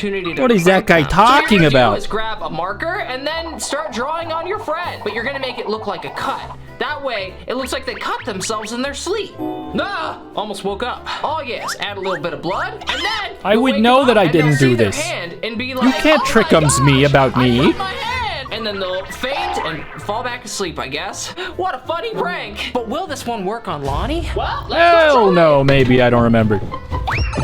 opportunity to What is that guy prank them. talking So what you're about? gonna do is grab a marker and then start drawing on your friend. But you're gonna make it look like a cut. That way, it looks like they cut themselves in their sleep. Ah! Almost woke up. Oh yes, add a little bit of blood, and then I would know that I didn't do this. And be like, You can't "Oh trick my me gosh, about I me." cut my hand." And then they'll faint and fall back asleep, I guess. What a funny prank. But will this one work on Lonnie? Well, let's Hell no, maybe. I don't remember.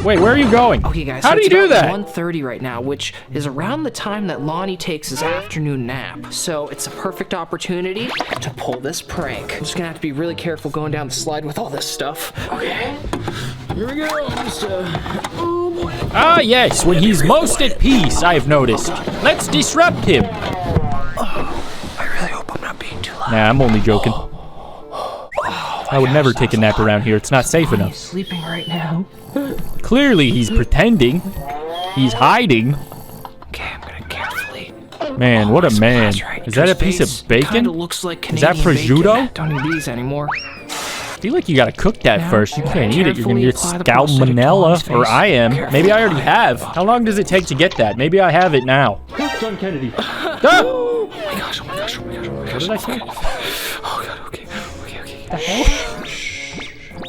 Wait, where are you going? Okay, guys. How so do you it's do about that? 1:30 right now, which is around the time that Lonnie takes his afternoon nap. So it's a perfect opportunity to pull this prank. I'm just gonna have to be really careful going down the slide with all this stuff. Okay. Here we go. Oh boy. Ah, yes, when he's most at peace, I've noticed. Let's disrupt him. I really hope I'm not being too loud. Nah, I'm only joking. I would never take a nap around here. It's not safe He's enough. sleeping right now. Clearly, he's pretending. He's hiding. Okay, I'm gonna carefully. Man, what a man. Right Is that a piece face. of bacon? Kinda looks like Is that Canadian prosciutto? bacon. Don't need these anymore. I feel like you gotta cook that Now, first. You can't eat it. You're gonna get carefully apply the salmonella, or prosthetic I am. to Lonnie's Maybe I face. already have. How long does it take to get that? Maybe I have it now. John Kennedy. Ah! Oh my gosh, oh my gosh, oh my gosh, oh my gosh. What did I say? Oh god, okay. The hell?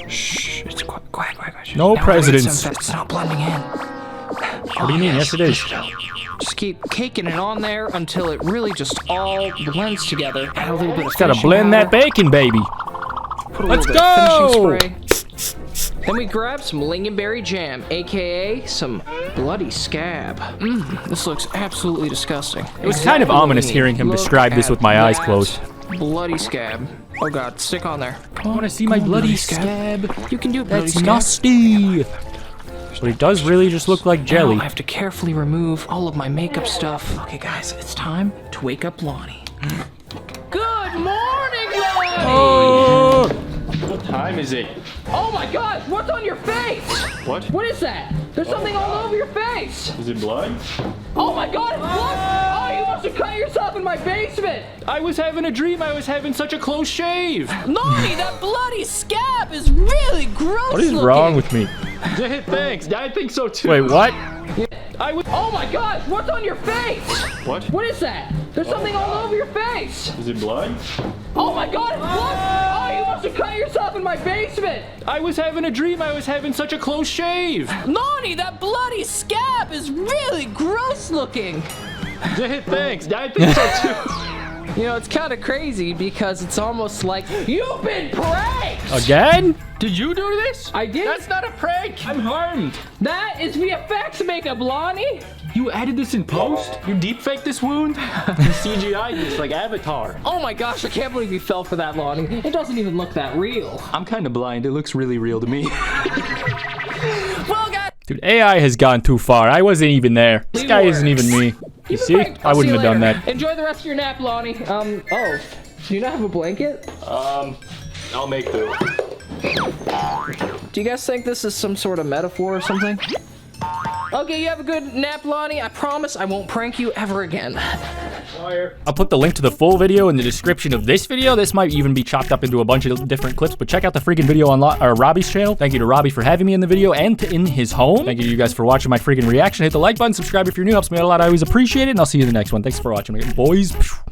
Shh, it's quiet. No Now, presidents. It's not blending in. What do you mean? Yes, it is. Just keep caking it on there until it really just all blends together. Add a little bit of Gotta finishing blend that powder, bacon, baby. put a Let's little bit of go! finishing spray. Then we grab some lingonberry jam, aka some bloody scab. This looks absolutely disgusting. It was kind of ominous hearing him describe this with my eyes closed. Bloody scab. Oh god, stick on there. I want to see my bloody scab. You can do it, bloody That's scab. nasty. But it does really just look like jelly. Now I have to carefully remove all of my makeup stuff. Okay, guys, it's time to wake up Lonnie. Good morning, Lonnie! Oh, What time is it? Oh my gosh, what's on your face? What? What is that? There's something all over your face. Is it blood? Oh my god, it's blood! Oh, you must have cut yourself in my basement! I was having a dream. I was having such a close shave. Lonnie, that bloody scab is really gross what is looking. wrong with me? Thanks. I think so too. Wait, what? I was. Oh my gosh, what's on your face? What? What is that? There's something all over your face. Is it blood? Oh my god, it's blood! Oh, you must have cut yourself in my basement! I was having a dream. I was having such a close shave. Lonnie, that bloody scab is really gross looking! Thanks. I think so too. You know, it's kind of crazy because it's almost like you've been pranked! Again? Did you do this? I did? That's not a prank. I'm harmed. That is VFX makeup, Lonnie! You added this in post? You deep faked this wound? You CGI this like Avatar. Oh my gosh, I can't believe you fell for that, Lonnie. It doesn't even look that real. I'm kind of blind. It looks really real to me. Well, guys, Dude, AI has gone too far. I wasn't even there. This guy isn't even me. You you've been see? pranked. I I'll wouldn't see have you done later. that. Enjoy the rest of your nap, Lonnie. Oh, do you not have a blanket? I'll make do. Do you guys think this is some sort of metaphor or something? Okay, you have a good nap, Lonnie. I promise I won't prank you ever again. I'll put the link to the full video in the description of this video. This might even be chopped up into a bunch of different clips, but check out the freaking video on Robby's channel. Thank you to Robby for having me in the video and in his home. Thank you to you guys for watching my freaking reaction. Hit the like button, subscribe if you're new. Helps me out a lot. I always appreciate it, and I'll see you in the next one. Thanks for watching, boys.